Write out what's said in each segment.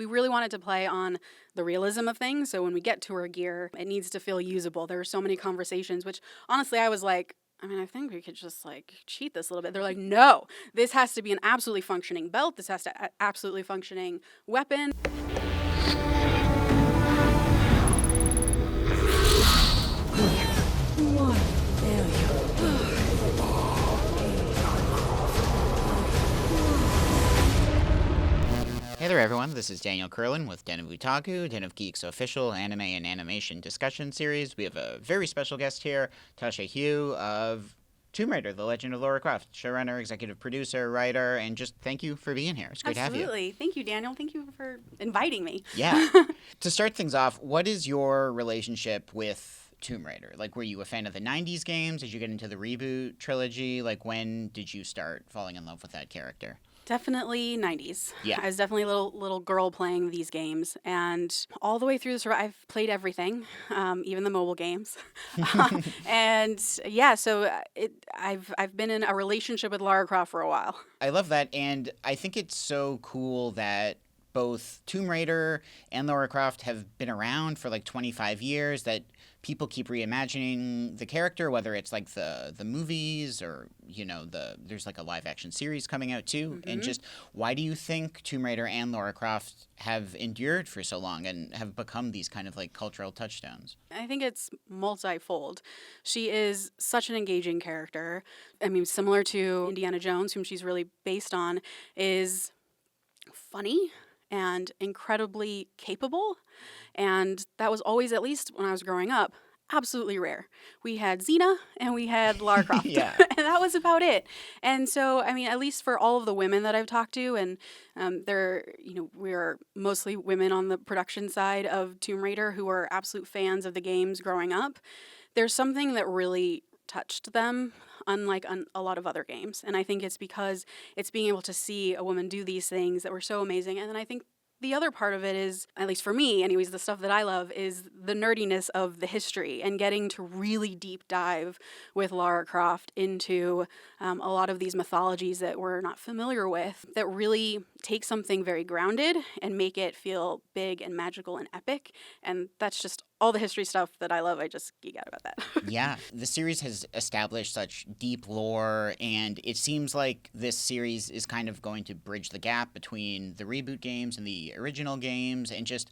We really wanted to play on the realism of things. So when we get to her gear, it needs to feel usable. There are so many conversations, which honestly, I was like, I mean, I think we could just like cheat this a little bit. They're like, no, this has to be an absolutely functioning belt. This has to absolutely functioning weapon. Hey there everyone, this is Daniel Kurland with Den of Otaku, Den of Geek's official anime and animation discussion series. We have a very special guest here, Tasha Huo of Tomb Raider, The Legend of Lara Croft, showrunner, executive producer, writer, and just thank you for being here. It's great to have you. Absolutely. Thank you, Daniel. Thank you for inviting me. Yeah. To start things off, what is your relationship with Tomb Raider? Like, were you a fan of the 90s games? Did you get into the reboot trilogy? Like, when did you start falling in love with that character? Definitely 90s. Yeah. I was definitely a little girl playing these games, and all the way through I've played everything, even the mobile games. And yeah, so I've been in a relationship with Lara Croft for a while. I love that, and I think it's so cool that both Tomb Raider and Lara Croft have been around for like 25 years, that people keep reimagining the character, whether it's like the movies or, you know, there's like a live action series coming out too. Mm-hmm. And just why do you think Tomb Raider and Lara Croft have endured for so long and have become these kind of like cultural touchstones? I think it's multifold. She is such an engaging character. I mean, similar to Indiana Jones, whom she's really based on, is funny and incredibly capable. And that was always, at least when I was growing up, absolutely rare. We had Xena and we had Lara Croft. Yeah. And that was about it. And so, I mean, at least for all of the women that I've talked to, and we're mostly women on the production side of Tomb Raider who are absolute fans of the games growing up, there's something that really touched them, unlike a lot of other games. And I think it's because it's being able to see a woman do these things that were so amazing. And then I think the other part of it is, at least for me anyways, the stuff that I love is the nerdiness of the history and getting to really deep dive with Lara Croft into a lot of these mythologies that we're not familiar with, that really take something very grounded and make it feel big and magical and epic. And that's just all the history stuff that I love. I just geek out about that. Yeah, the series has established such deep lore, and it seems like this series is kind of going to bridge the gap between the reboot games and the original games. And just,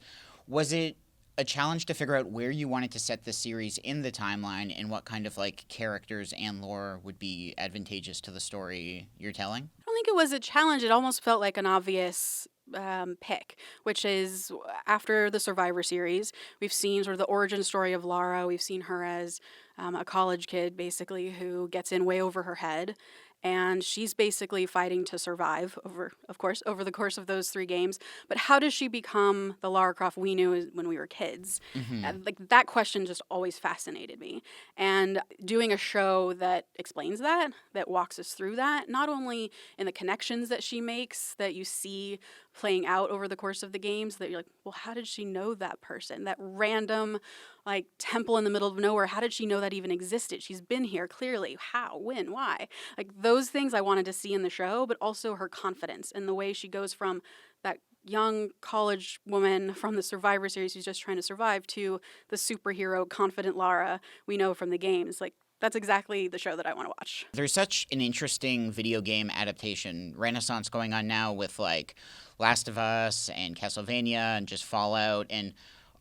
was it a challenge to figure out where you wanted to set the series in the timeline and what kind of like characters and lore would be advantageous to the story you're telling? I don't think it was a challenge. It almost felt like an obvious pick, which is after the Survivor series, we've seen sort of the origin story of Lara. We've seen her as a college kid, basically, who gets in way over her head. And she's basically fighting to survive over the course of those 3 games. But how does she become the Lara Croft we knew when we were kids? Mm-hmm. Like, that question just always fascinated me. And doing a show that explains that walks us through that, not only in the connections that she makes that you see playing out over the course of the games, that you're like, well, how did she know that person? That random like temple in the middle of nowhere, how did she know that even existed? She's been here clearly. How? When? Why? Like, those things I wanted to see in the show, but also her confidence and the way she goes from that young college woman from the Survivor series who's just trying to survive to the superhero confident Lara we know from the games. Like, that's exactly the show that I want to watch. There's such an interesting video game adaptation renaissance going on now with like Last of Us and Castlevania and just Fallout, and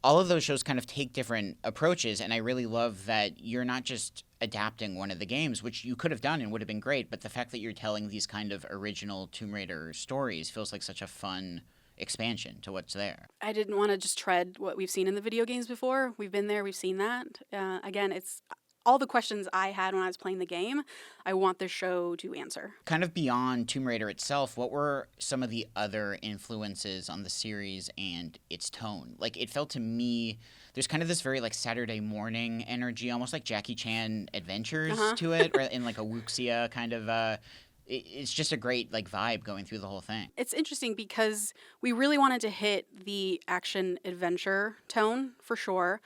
all of those shows kind of take different approaches, and I really love that you're not just adapting one of the games, which you could have done and would have been great, but the fact that you're telling these kind of original Tomb Raider stories feels like such a fun expansion to what's there. I didn't want to just tread what we've seen in the video games before. We've been there, we've seen that. Again, it's all the questions I had when I was playing the game, I want the show to answer. Kind of beyond Tomb Raider itself, what were some of the other influences on the series and its tone? Like, it felt to me, there's kind of this very like Saturday morning energy, almost like Jackie Chan Adventures to it, or in like a wuxia kind of it's just a great like vibe going through the whole thing. It's interesting because we really wanted to hit the action adventure tone for sure,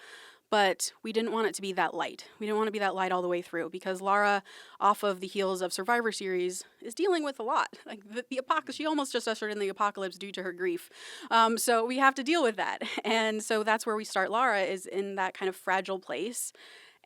but we didn't want it to be that light. We didn't want to be that light all the way through because Lara, off of the heels of Survivor Series, is dealing with a lot. Like the apocalypse, she almost just ushered in the apocalypse due to her grief. So we have to deal with that. And so that's where we start Lara, is in that kind of fragile place.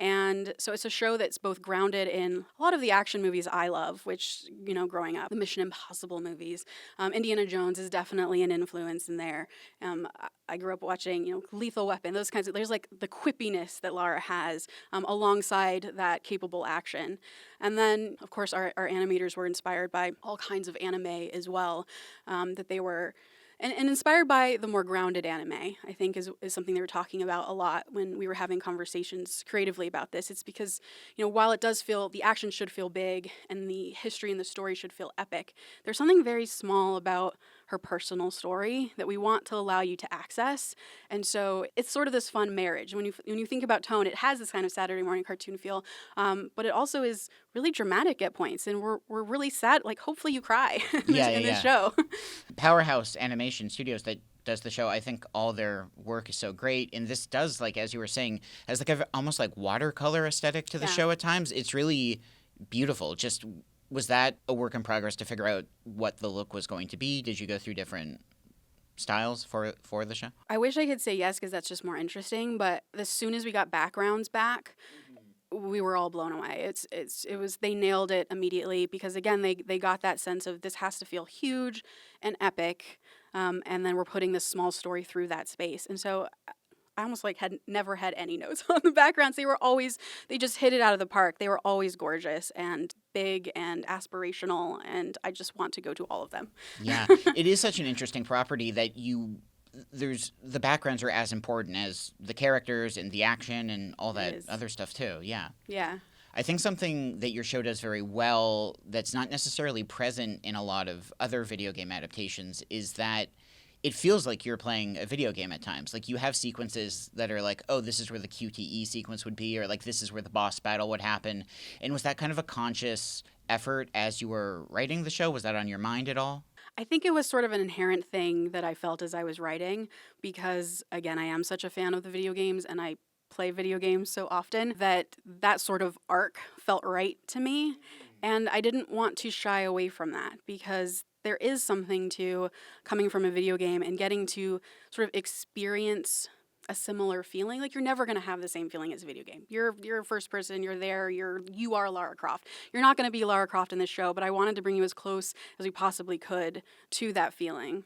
And so it's a show that's both grounded in a lot of the action movies I love, which, growing up, the Mission Impossible movies. Indiana Jones is definitely an influence in there. I grew up watching, Lethal Weapon, those kinds of, there's like the quippiness that Lara has alongside that capable action. And then, of course, our animators were inspired by all kinds of anime as well, that they were and inspired by the more grounded anime, I think is something they were talking about a lot when we were having conversations creatively about this. It's because, while it does feel, the action should feel big and the history and the story should feel epic, there's something very small about her personal story that we want to allow you to access. And so it's sort of this fun marriage. When you think about tone, it has this kind of Saturday morning cartoon feel, but it also is really dramatic at points, and we're really sad. Like, hopefully you cry in this show. Powerhouse Animation Studios that does the show, I think all their work is so great, and this does, like, as you were saying, has like a almost like watercolor aesthetic to the show at times. It's really beautiful. Just, was that a work in progress to figure out what the look was going to be? Did you go through different styles for the show? I wish I could say yes, because that's just more interesting, but as soon as we got backgrounds back, we were all blown away. They nailed it immediately, because again, they got that sense of this has to feel huge and epic, and then we're putting this small story through that space. And so I almost had never had any notes on the backgrounds. They just hit it out of the park. They were always gorgeous and big and aspirational, and I just want to go to all of them. Yeah, it is such an interesting property that the backgrounds are as important as the characters and the action and all that other stuff too. Yeah. Yeah. I think something that your show does very well that's not necessarily present in a lot of other video game adaptations is that it feels like you're playing a video game at times. Like, you have sequences that are like, oh, this is where the QTE sequence would be, or like, this is where the boss battle would happen. And was that kind of a conscious effort as you were writing the show? Was that on your mind at all? I think it was sort of an inherent thing that I felt as I was writing, because, again, I am such a fan of the video games and I play video games so often that sort of arc felt right to me. And I didn't want to shy away from that, because there is something to coming from a video game and getting to sort of experience a similar feeling. Like, you're never going to have the same feeling as a video game. You're a first person, you're there, you are Lara Croft. You're not going to be Lara Croft in this show, but I wanted to bring you as close as we possibly could to that feeling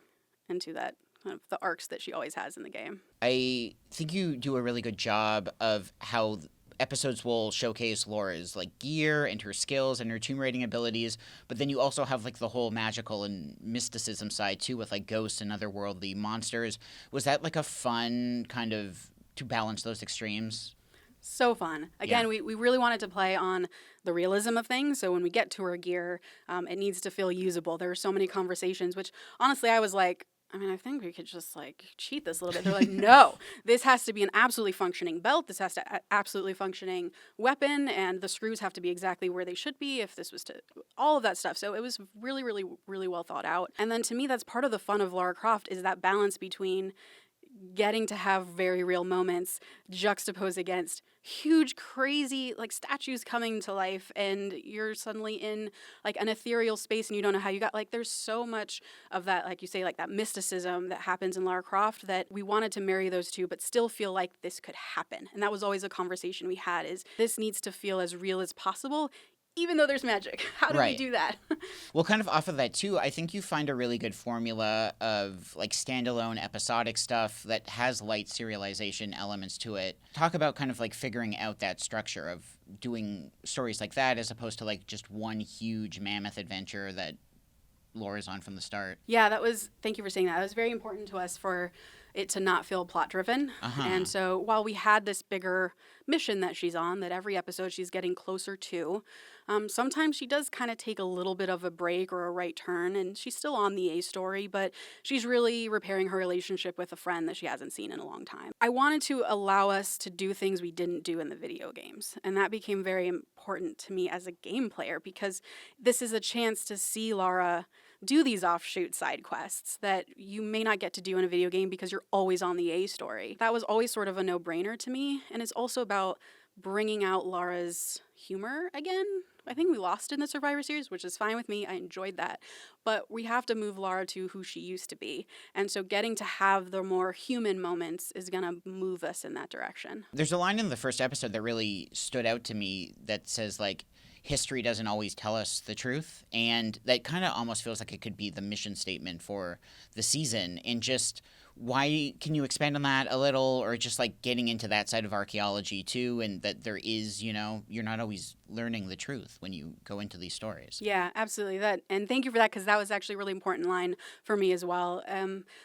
and to that kind of the arcs that she always has in the game. I think you do a really good job of how episodes will showcase Laura's like gear and her skills and her tomb raiding abilities, but then you also have like the whole magical and mysticism side too, with like ghosts and otherworldly monsters. Was that like a fun kind of to balance those extremes? So fun. Again, we really wanted to play on the realism of things. So when we get to her gear, it needs to feel usable. There are so many conversations, which honestly I was like, I think we could just like cheat this a little bit. They're like, no, this has to be an absolutely functioning belt. This has to absolutely functioning weapon, and the screws have to be exactly where they should be if this was to all of that stuff. So it was really, really, really well thought out. And then to me, that's part of the fun of Lara Croft, is that balance between getting to have very real moments juxtaposed against huge, crazy, like, statues coming to life, and you're suddenly in like an ethereal space and you don't know how you got, like, there's so much of that, like you say, like that mysticism that happens in Lara Croft, that we wanted to marry those two but still feel like this could happen. And that was always a conversation we had, is this needs to feel as real as possible, even though there's magic. How do we do that? Well, kind of off of that too, I think you find a really good formula of like standalone episodic stuff that has light serialization elements to it. Talk about kind of like figuring out that structure of doing stories like that as opposed to like just one huge mammoth adventure that Laura's on from the start. Yeah, thank you for saying that. It was very important to us for it to not feel plot driven. And so while we had this bigger mission that she's on, that every episode she's getting closer to, sometimes she does kind of take a little bit of a break or a right turn, and she's still on the A story, but she's really repairing her relationship with a friend that she hasn't seen in a long time. I wanted to allow us to do things we didn't do in the video games, and that became very important to me as a game player, because this is a chance to see Lara do these offshoot side quests that you may not get to do in a video game because you're always on the A story. That was always sort of a no-brainer to me, and it's also about bringing out Lara's humor again. I think we lost in the Survivor Series, which is fine with me. I enjoyed that. But we have to move Lara to who she used to be. And so getting to have the more human moments is going to move us in that direction. There's a line in the first episode that really stood out to me that says, like, history doesn't always tell us the truth. And that kind of almost feels like it could be the mission statement for the season. And just why can you expand on that a little, or just like getting into that side of archaeology too, and that there is, you know, you're not always learning the truth when you go into these stories. Yeah, absolutely. And thank you for that, because that was actually a really important line for me as well,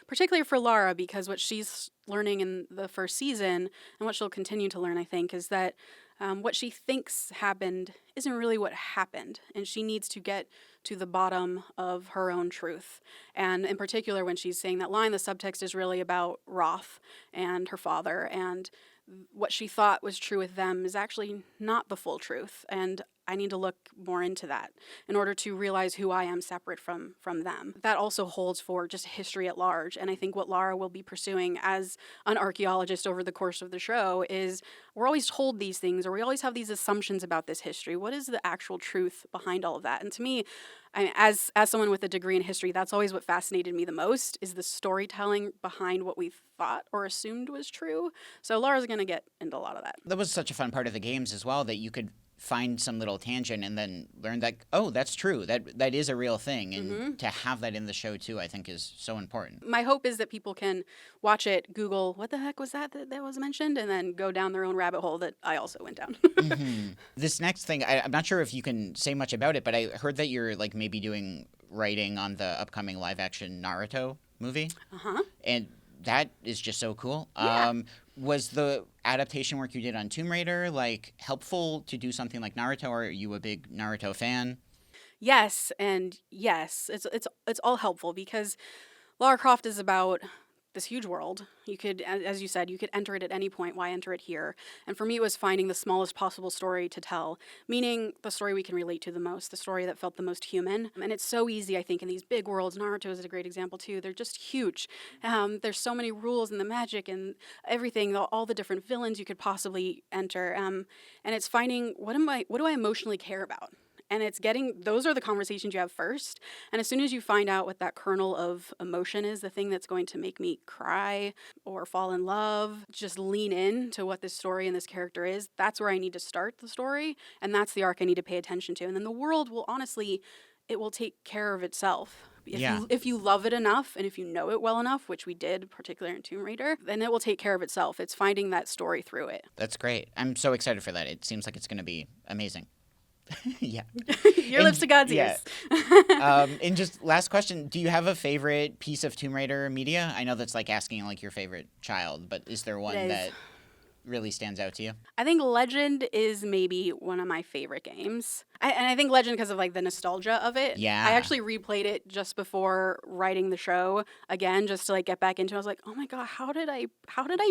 particularly for Lara, because what she's learning in the first season and what she'll continue to learn, I think, is that what she thinks happened isn't really what happened, and she needs to get to the bottom of her own truth. And in particular, when she's saying that line, the subtext is really about Roth and her father, and what she thought was true with them is actually not the full truth. And I need to look more into that in order to realize who I am separate from them. That also holds for just history at large. And I think what Lara will be pursuing as an archaeologist over the course of the show is, we're always told these things, or we always have these assumptions about this history. What is the actual truth behind all of that? And to me, I mean, as someone with a degree in history, that's always what fascinated me the most, is the storytelling behind what we thought or assumed was true. So Lara's going to get into a lot of that. That was such a fun part of the games as well, that you could find some little tangent and then learn that, oh, that's true. That is a real thing. And to have that in the show too, I think is so important. My hope is that people can watch it, Google, what the heck was that was mentioned, and then go down their own rabbit hole that I also went down. This next thing, I'm not sure if you can say much about it, but I heard that you're like maybe doing writing on the upcoming live action Naruto movie. And that is just so cool. Yeah. Was the adaptation work you did on Tomb Raider like helpful to do something like Naruto? Or are you a big Naruto fan? Yes, and yes, it's all helpful, because Lara Croft is about this huge world. You could, as you said, you could enter it at any point. Why enter it here? And for me, it was finding the smallest possible story to tell, meaning the story we can relate to the most, the story that felt the most human. And it's so easy, I think, in these big worlds. Naruto is a great example too. They're just huge. There's so many rules and the magic and everything, all the different villains you could possibly enter. And it's finding, what do I emotionally care about? And it's those are the conversations you have first. And as soon as you find out what that kernel of emotion is, the thing that's going to make me cry or fall in love, just lean in to what this story and this character is, that's where I need to start the story. And that's the arc I need to pay attention to. And then the world will honestly, it will take care of itself. If you love it enough, and if you know it well enough, which we did, particularly in Tomb Raider, then it will take care of itself. It's finding that story through it. That's great. I'm so excited for that. It seems like it's going to be amazing. Yeah. Your lips to God's ears. And just last question, do you have a favorite piece of Tomb Raider media? I know that's like asking like your favorite child, but is there one that really stands out to you? I think Legend is maybe one of my favorite games. And I think Legend because of like the nostalgia of it. Yeah. I actually replayed it just before writing the show again, just to like get back into it. I was like, oh my God, how did I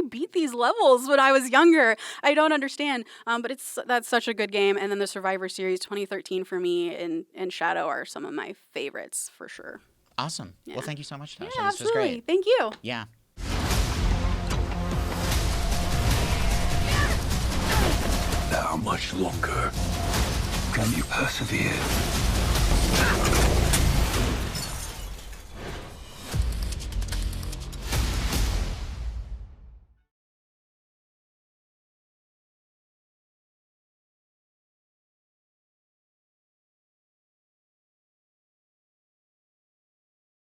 beat these levels when I was younger? I don't understand. But that's such a good game. And then the Survivor Series 2013 for me and Shadow are some of my favorites for sure. Awesome. Yeah. Well, thank you so much, Tasha. Yeah, this was great. Thank you. Yeah. How much longer can you persevere?